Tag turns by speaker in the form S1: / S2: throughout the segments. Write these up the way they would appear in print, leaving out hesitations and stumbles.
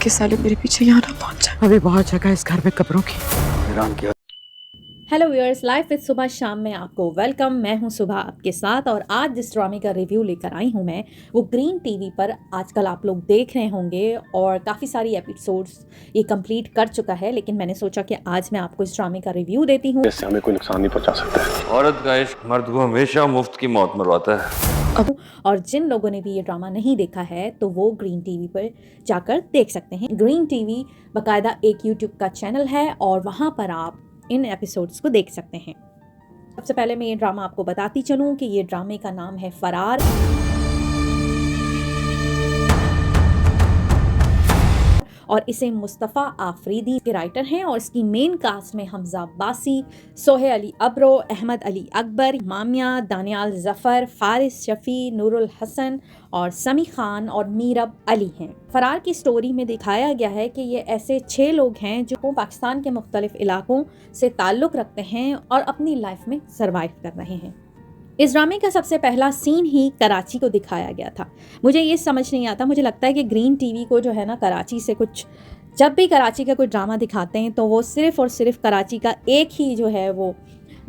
S1: कि साले मेरे पीछे यहाँ ना पहुंच जाए।
S2: अभी बहुत जगह इस घर में कब्रों की
S3: हैरान किया।
S4: हेलो व्यूअर्स, लाइफ विद सुबह शाम में आपको वेलकम। मैं हूं सुबह आपके साथ और आज जिस ड्रामे का रिव्यू लेकर आई हूं मैं, वो ग्रीन टीवी पर आजकल आप लोग देख रहे होंगे और काफ़ी सारी एपिसोड्स ये कंप्लीट कर चुका है, लेकिन मैंने सोचा कि आज मैं आपको इस ड्रामे का रिव्यू देती हूं।
S3: इससे हमें कोई नुकसान नहीं पहुंचा सकता है।
S5: औरत का इश्क मर्द को हमेशा मुफ्त की मौत मरवाता है।
S4: और जिन लोगों ने भी ये ड्रामा नहीं देखा है तो वो ग्रीन टीवी पर जाकर देख सकते हैं। ग्रीन टीवी बाकायदा एक यूट्यूब का चैनल है और वहाँ पर आप इन एपिसोड्स को देख सकते हैं। सबसे पहले मैं ये ड्रामा आपको बताती चलूँ कि ये ड्रामे का नाम है फरार और इसे मुस्तफ़ा आफरीदी के राइटर हैं और इसकी मेन कास्ट में हमजा अब्बासी, सोहेल अली अब्रो, अहमद अली अकबर, मामिया, दानियाल जफ़र, फारिस शफ़ी, नूरुल हसन और समी खान और मीरब अली हैं। फरार की स्टोरी में दिखाया गया है कि ये ऐसे 6 लोग हैं जो पाकिस्तान के मुख्तलिफ इलाकों से ताल्लुक़ रखते हैं और अपनी लाइफ में सर्वाइव कर रहे हैं। इस ड्रामे का सबसे पहला सीन ही कराची को दिखाया गया था। मुझे ये समझ नहीं आता, मुझे लगता है कि ग्रीन टीवी को जो है ना कराची से कुछ, जब भी कराची का कोई ड्रामा दिखाते हैं तो वो सिर्फ़ और सिर्फ कराची का एक ही जो है वो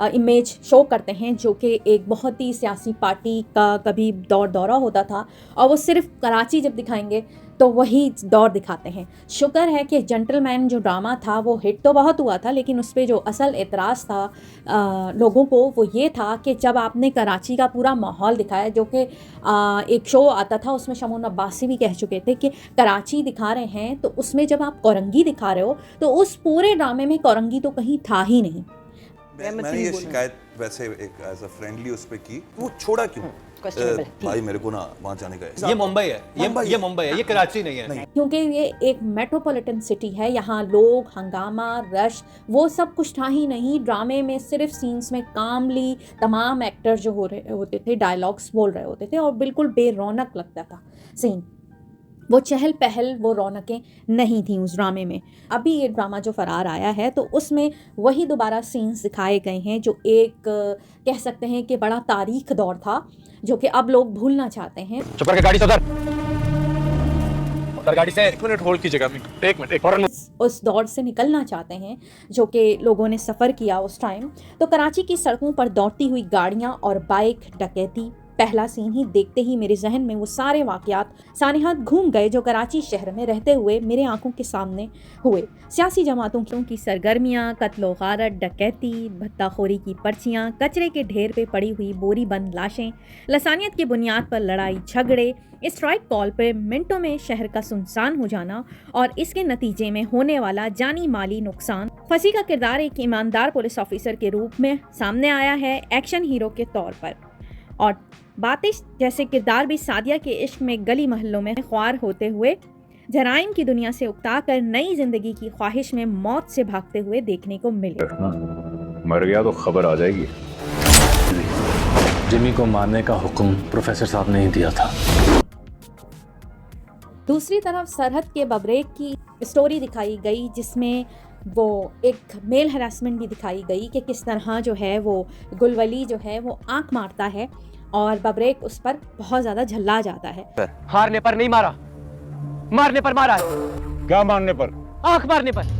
S4: इमेज शो करते हैं, जो कि एक बहुत ही सियासी पार्टी का कभी दौरा होता था और वो सिर्फ कराची जब दिखाएंगे तो वही दौर दिखाते हैं। शुक्र है कि जेंटलमैन जो ड्रामा था वो हिट तो बहुत हुआ था, लेकिन उस पर जो असल एतराज़ था लोगों को वो ये था कि जब आपने कराची का पूरा माहौल दिखाया, जो कि एक शो आता था उसमें शमून अब्बासी भी कह चुके थे कि कराची दिखा रहे हैं, तो उसमें जब आप कोरंगी दिखा रहे हो तो उस पूरे ड्रामे में कोरंगी तो कहीं था ही नहीं।
S6: मैंने ये शिकायत वैसे एक एज अ फ्रेंडली उस पे की, वो छोड़ा क्यों? भाई मेरे को ना वहाँ जाने का,
S7: ये मुंबई है, ये मुंबई है, ये कराची नहीं है।
S4: क्योंकि ये एक मेट्रोपॉलिटन सिटी है, यहाँ लोग, हंगामा, रश, वो सब कुछ था ही नहीं। ड्रामे में सिर्फ सीन्स में कामली तमाम एक्टर जो होते थे डायलॉग्स बोल रहे होते थे और बिल्कुल बेरौनक लगता था सीन। वो चहल पहल, वो रौनकें नहीं थी उस ड्रामे में। अभी ये ड्रामा जो फरार आया है तो उसमें वही दोबारा सीन्स दिखाए गए हैं जो एक कह सकते हैं कि बड़ा तारीख दौर था, जो कि अब लोग भूलना चाहते हैं।
S7: चुप करके गाड़ी से उतर गाड़ी से।
S6: 1 मिनट होल्ड कीजिएगा, 1 मिनट।
S4: उस दौर से निकलना चाहते हैं जो कि लोगों ने सफ़र किया उस टाइम। तो कराची की सड़कों पर दौड़ती हुई गाड़ियाँ और बाइक डकैती, पहला सीन ही देखते ही मेरे जहन में वो सारे वाक़यात सानेहात घूम गए जो कराची शहर में रहते हुए मेरे आंखों के सामने हुए। सियासी जमातों की सरगर्मियाँ, कत्लो गारत, डकैती, भत्ताखोरी की पर्चियाँ, कचरे के ढेर पे पड़ी हुई बोरी बंद लाशें, लसानियत की बुनियाद पर लड़ाई झगड़े, स्ट्राइक कॉल पर मिनटों में शहर का सुनसान हो जाना और इसके नतीजे में होने वाला जानी माली नुकसान। फसी का किरदार एक ईमानदार पुलिस ऑफिसर के रूप में सामने आया है एक्शन हीरो के तौर पर, और बातिश जैसे किरदार भी सादिया के इश्क में गली मोहल्लों में ख्वार होते हुए जराइम की दुनिया से उकताकर नई जिंदगी की ख्वाहिश में मौत से भागते हुए देखने को मिले।
S3: मर गया तो खबर आ जाएगी।
S5: जिमी को मारने का हुक्म प्रोफेसर साहब ने ही दिया था।
S4: दूसरी तरफ सरहद के बबरेक की स्टोरी दिखाई गई, जिसमें वो एक मेल हरासमेंट भी दिखाई गई कि किस तरह जो है वो गुलवली जो है वो आंख मारता है और बबरेक उस पर बहुत ज़्यादा झल्ला जाता है।
S7: हारने पर नहीं मारा, मारने पर मारा है।
S6: क्या मारने पर?
S7: आंख मारने पर।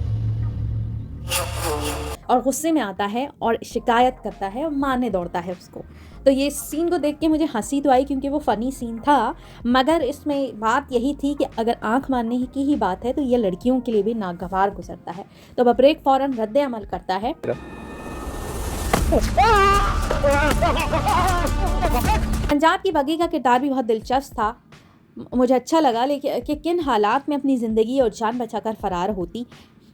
S4: और गुस्से में आता है और शिकायत करता है और मारने दौड़ता है उसको। तो ये सीन को देख के मुझे हंसी तो आई क्योंकि वो फ़नी सीन था, मगर इसमें बात यही थी कि अगर आंख मारने की ही बात है तो ये लड़कियों के लिए भी नागवार गुजरता है। तो बबरेक फ़ौरन रद्द अमल करता है। पंजाब की बगी का किरदार भी बहुत दिलचस्प था, मुझे अच्छा लगा, लेकिन कि किन हालात में अपनी ज़िंदगी और जान बचाकर फ़रार होती।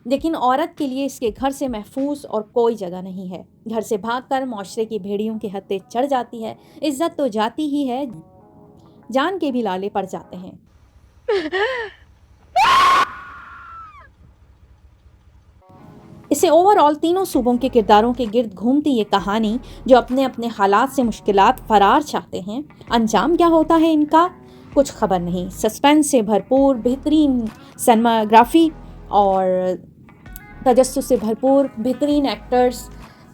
S4: लेकिन औरत के लिए इसके घर से महफूज और कोई जगह नहीं है। घर से भागकर माशरे की भेड़ियों के हत्थे चढ़ जाती है, इज्जत तो जाती ही है, जान के भी लाले पड़ जाते हैं। इसे ओवरऑल तीनों सूबों के किरदारों के गिर्द घूमती ये कहानी, जो अपने अपने हालात से मुश्किलात फरार चाहते हैं, अंजाम क्या होता है इनका कुछ खबर नहीं। सस्पेंस से भरपूर बेहतरीन सिनेमाग्राफी और तजस्सुस से भरपूर बेहतरीन एक्टर्स,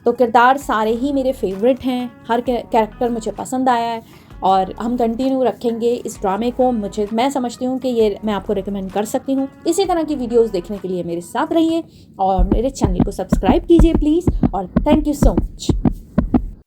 S4: तो किरदार सारे ही मेरे फेवरेट हैं। हर कैरेक्टर मुझे पसंद आया है और हम कंटिन्यू रखेंगे इस ड्रामे को। मैं समझती हूँ कि ये मैं आपको रिकमेंड कर सकती हूँ। इसी तरह की वीडियोस देखने के लिए मेरे साथ रहिए और मेरे चैनल को सब्सक्राइब कीजिए प्लीज़, और थैंक यू सो मच।